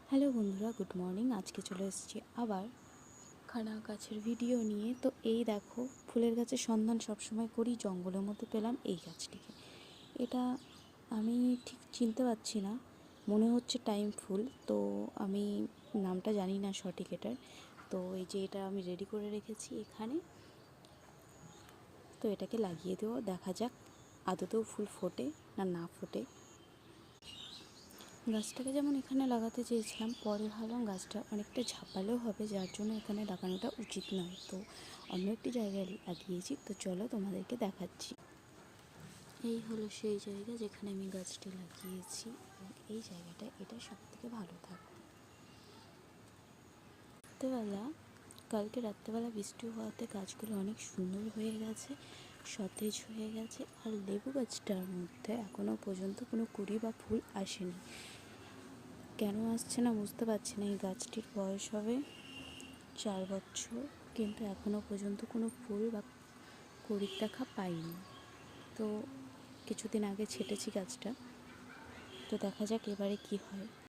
Hello বন্ধুরা, good morning. আজকে চলে এসেছি আবার খানা গাছের ভিডিও নিয়ে। তো এই দেখো, ফুলের গাছের সন্ধান সবসময় করি, জঙ্গলের মধ্যে পেলাম এই গাছটিকে। এটা আমি ঠিক চিনতে পারছি না, মনে হচ্ছে টাইম ফুল। তো আমি নামটা জানি না সঠিক এটার। তো এই যে এটা আমি রেডি করে রেখেছি এখানে, তো এটাকে লাগিয়ে দেবো, দেখা যাক আদতেও ফুল ফোটে না না ফোটে। গাছটাকে যেমন এখানে লাগাতে চেয়েছিলাম, পরে ভাবলাম গাছটা অনেকটা ঝাপালো হবে, যার জন্য এখানে লাগানোটা উচিত নয়। তো অন্য একটি জায়গায় লাগিয়েছি। তো চলো তোমাদেরকে দেখাচ্ছি। এই হলো সেই জায়গা যেখানে আমি গাছটি লাগিয়েছি, এবং এই জায়গাটা এটা সবথেকে ভালো থাকবে। রাত্রেবেলা, কালকে রাত্রেবেলা বৃষ্টি হওয়াতে গাছগুলো অনেক সুন্দর হয়ে গেছে, সতেজ হয়ে গেছে। আর লেবু গাছটার মধ্যে এখনও পর্যন্ত কোনো কুড়ি বা ফুল আসেনি। কেন আসছে না বুঝতে পারছি না। এই গাছটির বয়স হবে 4 বছর, কিন্তু এখনও পর্যন্ত কোনো ফুল বা কুড়ির দেখা পাইনি। তো কিছুদিন আগে ছেটেছি গাছটা, তো দেখা যাক এবারে কি হয়।